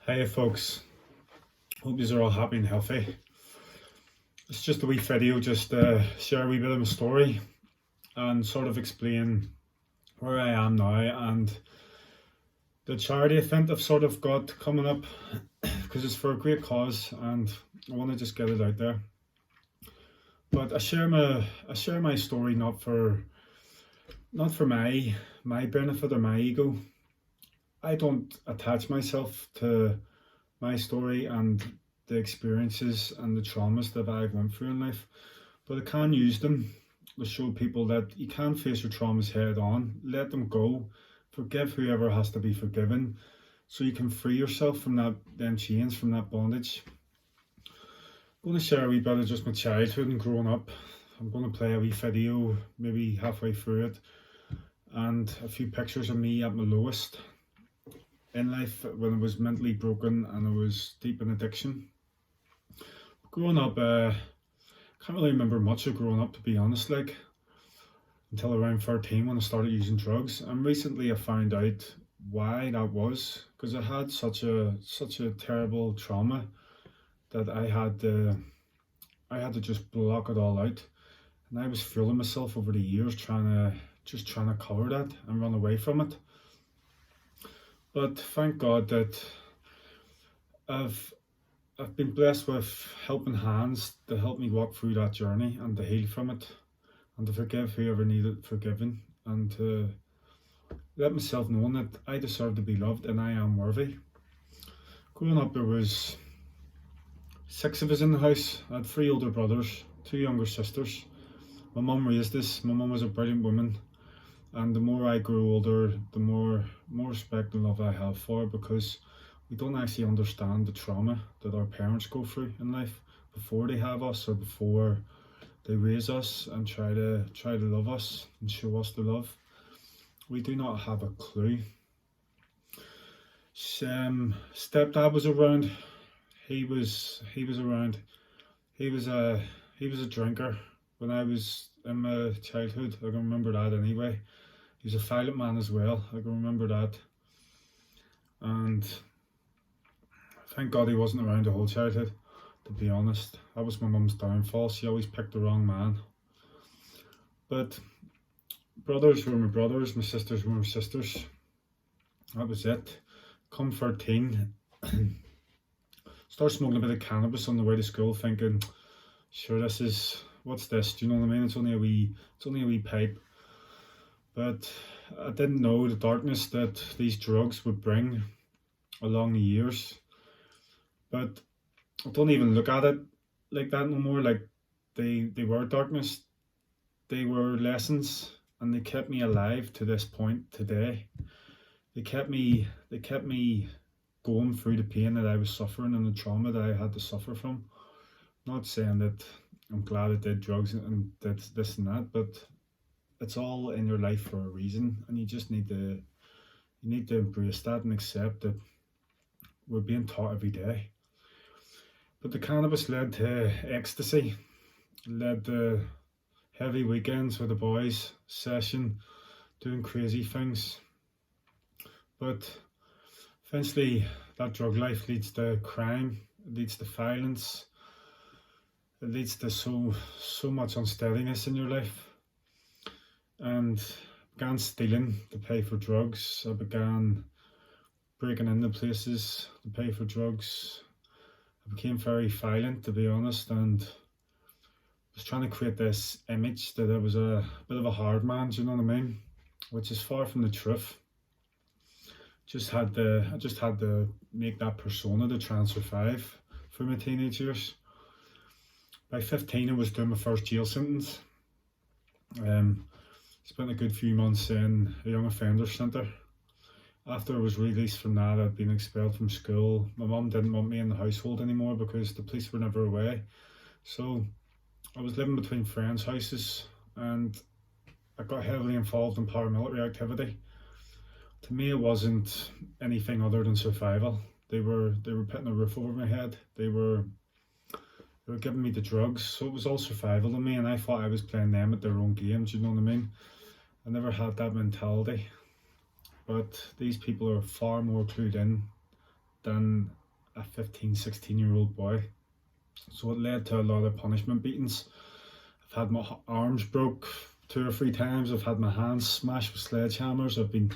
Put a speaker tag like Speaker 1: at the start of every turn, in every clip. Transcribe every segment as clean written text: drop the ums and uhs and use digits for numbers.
Speaker 1: Hiya folks, hope you are all happy and healthy. It's just a wee video just to share a wee bit of my story and sort of explain where I am now and the charity event I've sort of got coming up because it's for a great cause and I want to just get it out there. But I share my story not for my benefit or my ego. I don't attach myself to my story and the experiences and the traumas that I've went through in life, but I can use them to show people that you can face your traumas head on, let them go, forgive whoever has to be forgiven, so you can free yourself from them chains, from that bondage. I'm going to share a wee bit of just my childhood and growing up. I'm going to play a wee video, maybe halfway through it, and a few pictures of me at my lowest in life when I was mentally broken and I was deep in addiction. Growing up, can't really remember much of growing up, to be honest, until around 13 when I started using drugs. And recently I found out why that was, because I had such a terrible trauma that I had to just block it all out. And I was fooling myself over the years trying to cover that and run away from it. But thank God that I've been blessed with helping hands to help me walk through that journey and to heal from it and to forgive whoever needed forgiving and to let myself know that I deserve to be loved and I am worthy. Growing up, there was 6 of us in the house. I had 3 older brothers, 2 younger sisters. My mum raised us. My mum was a brilliant woman. And the more I grew older, the more respect and love I have for her, because we don't actually understand the trauma that our parents go through in life before they have us or before they raise us and try to love us and show us the love. We do not have a clue. Stepdad was around. He was around. He was a drinker when I was in my childhood. I can remember that anyway. He was a violent man as well. I can remember that. And thank God he wasn't around the whole childhood, to be honest. That was my mum's downfall. She always picked the wrong man. But brothers were my brothers, my sisters were my sisters. That was it. Come 13, start smoking a bit of cannabis on the way to school, thinking, sure, what's this? Do you know what I mean? It's only a wee pipe. But I didn't know the darkness that these drugs would bring along the years. But I don't even look at it like that no more. Like they were darkness, they were lessons, and they kept me alive to this point today. They kept me going through the pain that I was suffering and the trauma that I had to suffer from. Not saying that I'm glad I did drugs and did this and that, but it's all in your life for a reason, and you just need to embrace that and accept that we're being taught every day. But the cannabis led to ecstasy, led to heavy weekends with the boys, session, doing crazy things. But eventually that drug life leads to crime, it leads to violence, it leads to so much unsteadiness in your life. And I began stealing to pay for drugs. I began breaking into places to pay for drugs. I became very violent, to be honest, and was trying to create this image that I was a bit of a hard man, do you know what I mean? Which is far from the truth. I just had to make that persona to try and survive through my teenage years. By 15, I was doing my first jail sentence. Spent a good few months in a young offenders centre. After I was released from that, I'd been expelled from school. My mum didn't want me in the household anymore because the police were never away. So I was living between friends' houses and I got heavily involved in paramilitary activity. To me, it wasn't anything other than survival. They were putting a roof over my head. They were giving me the drugs, so it was all survival to me, and I thought I was playing them at their own games, you know what I mean? I never had that mentality. But these people are far more clued in than a 15, 16-year-old boy. So it led to a lot of punishment beatings. I've had my arms broke 2 or 3 times. I've had my hands smashed with sledgehammers. I've been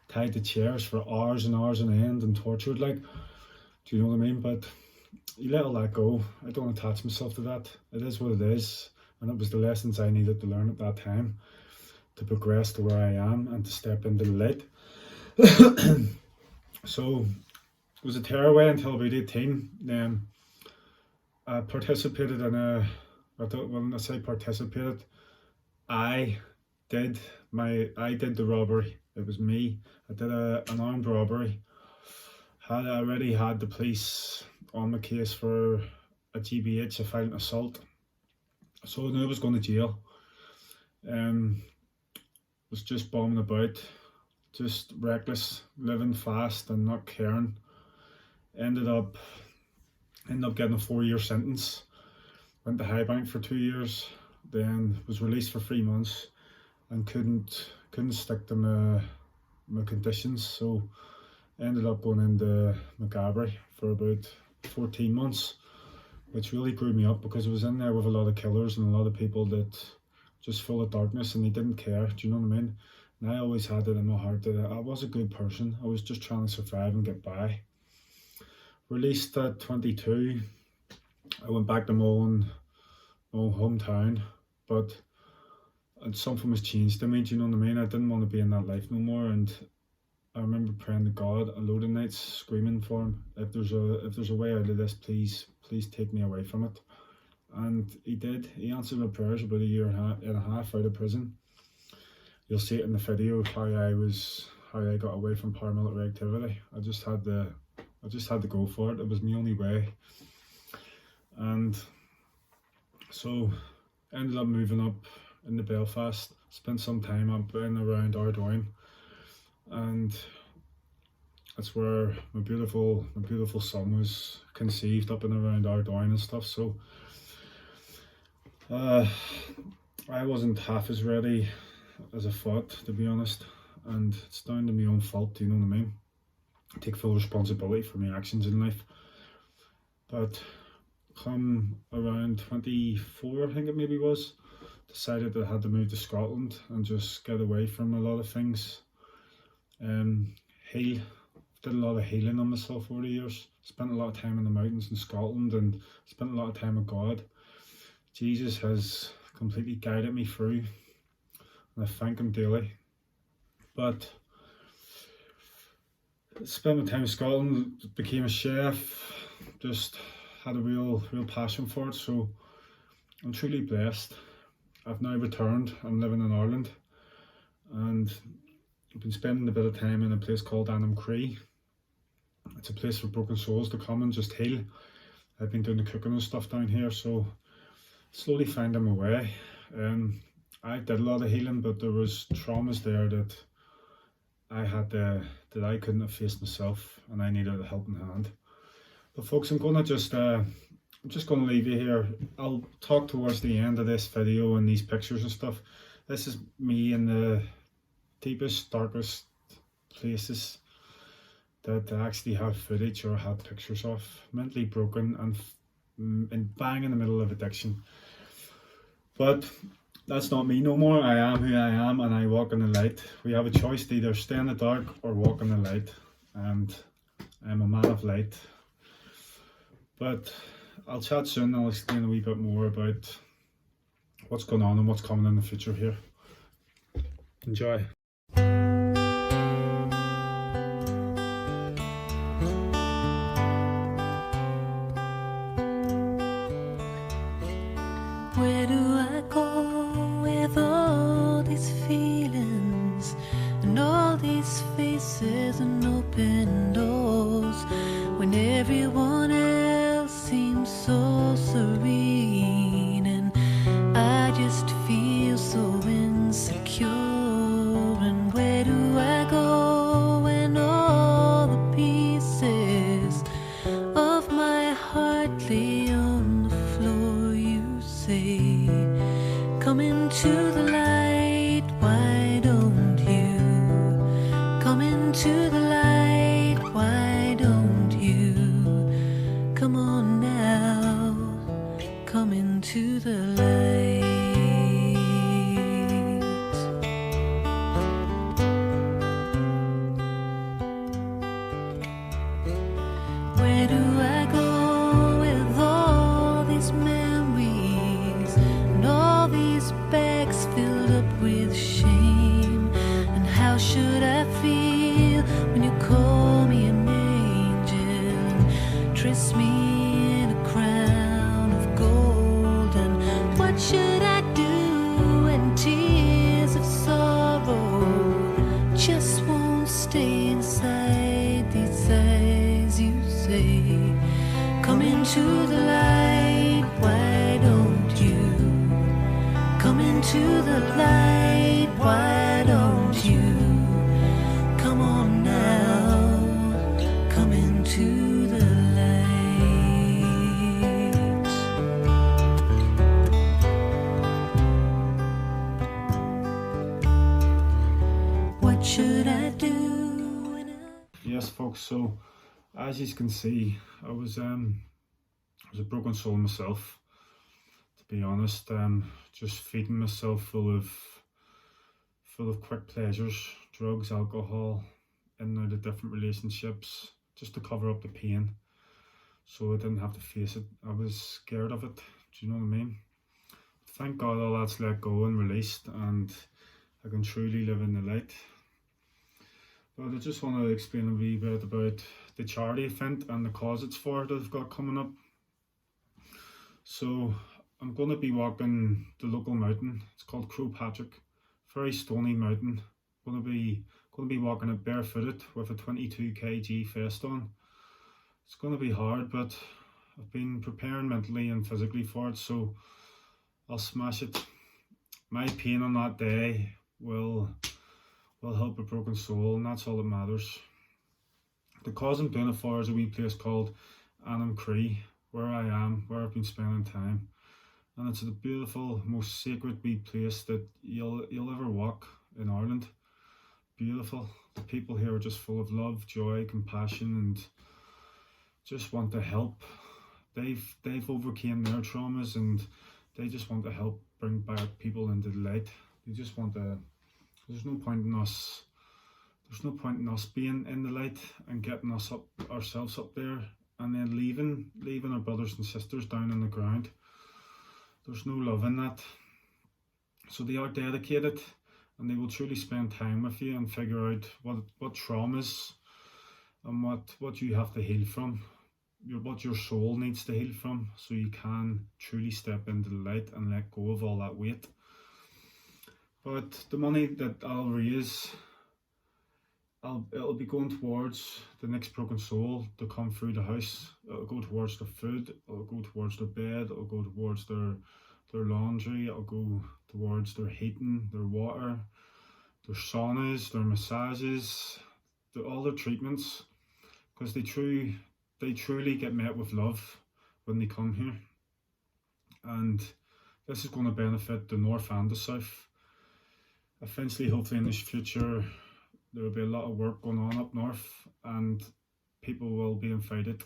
Speaker 1: tied to chairs for hours and hours on end and tortured, like, do you know what I mean? But you let all that go. I don't attach myself to that. It is what it is. And it was the lessons I needed to learn at that time to progress to where I am and to step into the light. So it was a tearaway until about 18. Then I participated in when I say participated, I did the robbery. It was me. I did an armed robbery. Had already had the police on my case for a GBH, a violent assault. So I knew I was going to jail. Was just bombing about, just reckless, living fast and not caring. Ended up getting a 4-year sentence. Went to Highbank for 2 years, then was released for 3 months and couldn't stick to my conditions, so ended up going into Maghaberry for about 14 months, which really grew me up because I was in there with a lot of killers and a lot of people that just full of darkness and they didn't care, do you know what I mean? And I always had it in my heart that I was a good person. I was just trying to survive and get by. Released at 22, I went back to my own hometown, but something was changed to me, do you know what I mean? I didn't want to be in that life no more, and I remember praying to God a load of nights, screaming for him, if there's a way out of this, please take me away from it. And he did. He answered my prayers about a year and a half out of prison. You'll see it in the video how I got away from paramilitary activity. I just had to go for it. It was my only way. And so ended up moving up into Belfast, spent some time up in around Ardoyne, and that's where my beautiful son was conceived, up and around Ardoyne and stuff. So I wasn't half as ready as I thought, to be honest, and it's down to my own fault, you know what I mean? I take full responsibility for my actions in life. But come around 24, I think it maybe was, decided that I had to move to Scotland and just get away from a lot of things. Heal. Did a lot of healing on myself over the years. Spent a lot of time in the mountains in Scotland and spent a lot of time with God. Jesus has completely guided me through, and I thank him daily. But spent my time in Scotland, became a chef, just had a real passion for it, so I'm truly blessed. I've now returned. I'm living in Ireland, and I've been spending a bit of time in a place called Annam-Cree. It's a place for broken souls to come and just heal. I've been doing the cooking and stuff down here, so slowly finding my way. I did a lot of healing, but there was traumas there that I couldn't have faced myself, and I needed a helping hand. But folks, I'm just going to leave you here. I'll talk towards the end of this video and these pictures and stuff. This is me in the deepest, darkest places that I actually have footage or have pictures of. Mentally broken and bang in the middle of addiction. But that's not me no more. I am who I am, and I walk in the light. We have a choice to either stay in the dark or walk in the light, and I'm a man of light. But I'll chat soon. I'll explain a wee bit more about what's going on and what's coming in the future here. Enjoy.
Speaker 2: Where do I go with all these feelings and all these faces and open doors when everyone else seems so serene and I just feel so insecure? And where do I go when all the pieces of my heart lay on the floor? You say, come into the light, why don't you? Come into the light, why don't you? into the light. Why don't you come on now, come into the light. What should I do when
Speaker 1: Yes, folks, so as you can see, I was a broken soul myself, to be honest. Just feeding myself full of quick pleasures, drugs, alcohol, in and out of different relationships, just to cover up the pain, so I didn't have to face it. I was scared of it. Do you know what I mean? Thank God all that's let go and released, and I can truly live in the light. But I just want to explain a wee bit about the charity event and the cause it's for that I've got coming up. So I'm going to be walking the local mountain. It's called Crowpatrick, very stony mountain. Going to be walking it barefooted with a 22 kg vest on. It's going to be hard, but I've been preparing mentally and physically for it, so I'll smash it. My pain on that day will help a broken soul, and that's all that matters. The cause I'm doing it for is a wee place called Anam Cree, where I am, where I've been spending time, and it's a beautiful, most sacred wee place that you'll ever walk in Ireland. Beautiful. The people here are just full of love, joy, compassion, and just want to help. They've overcame their traumas, and they just want to help bring back people into the light. They just want to. There's no point in us being in the light and getting ourselves up there, and then leaving our brothers and sisters down on the ground. There's no love in that. So they are dedicated, and they will truly spend time with you and figure out what traumas and what you have to heal from, what your soul needs to heal from, so you can truly step into the light and let go of all that weight. But the money that I'll raise, it'll be going towards the next broken soul to come through the house. It'll go towards their food, it'll go towards their bed, it'll go towards their laundry, it'll go towards their heating, their water, their saunas, their massages, all their treatments, because they truly get met with love when they come here. And this is going to benefit the north and the south. Eventually, hopefully in the future, there will be a lot of work going on up north, and people will be invited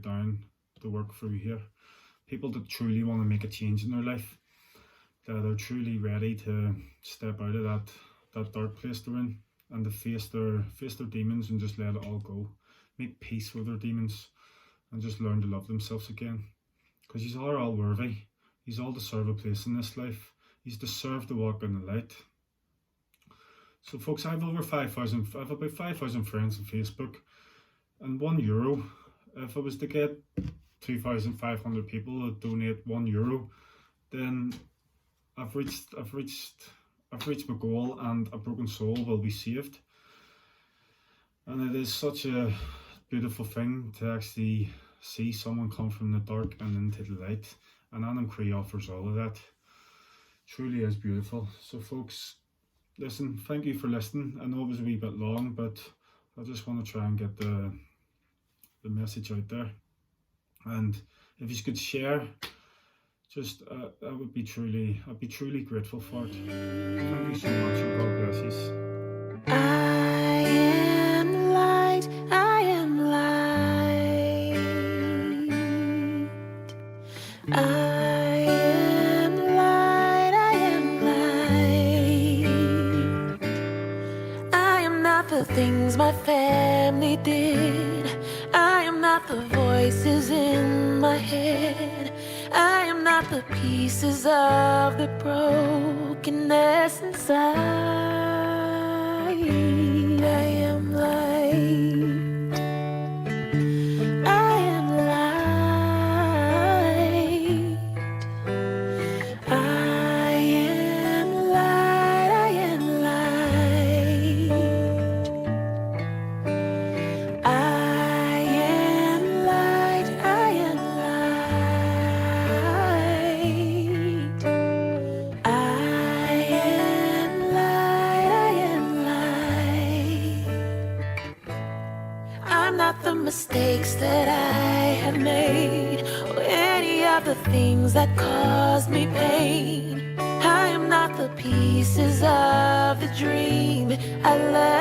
Speaker 1: down to work through here. People that truly want to make a change in their life, that are truly ready to step out of that dark place they're in, and to face their demons and just let it all go. Make peace with their demons and just learn to love themselves again. Because he's all worthy. He's all deserve a place in this life. He's deserved to walk in the light. So folks, I have about 5,000 friends on Facebook, and €1, if I was to get 2,500 people that donate €1, then I've reached my goal, and a broken soul will be saved. And it is such a beautiful thing to actually see someone come from the dark and into the light, and Anam Cree offers all of that. Truly is beautiful. So folks, listen, thank you for listening. I know it was a wee bit long, but I just want to try and get the message out there. And if you could share, just I'd be truly grateful for it. Thank you so much, and God bless you.
Speaker 2: I am light, I am light. I am light, I am light. I am not the things my family did. I am not the voices in my head. I am not the pieces of the brokenness inside. I am light. I am light. I am light. I am light. I am light. I am light. I not the mistakes that I have made, or any of the things that caused me pain. I am not the pieces of the dream I left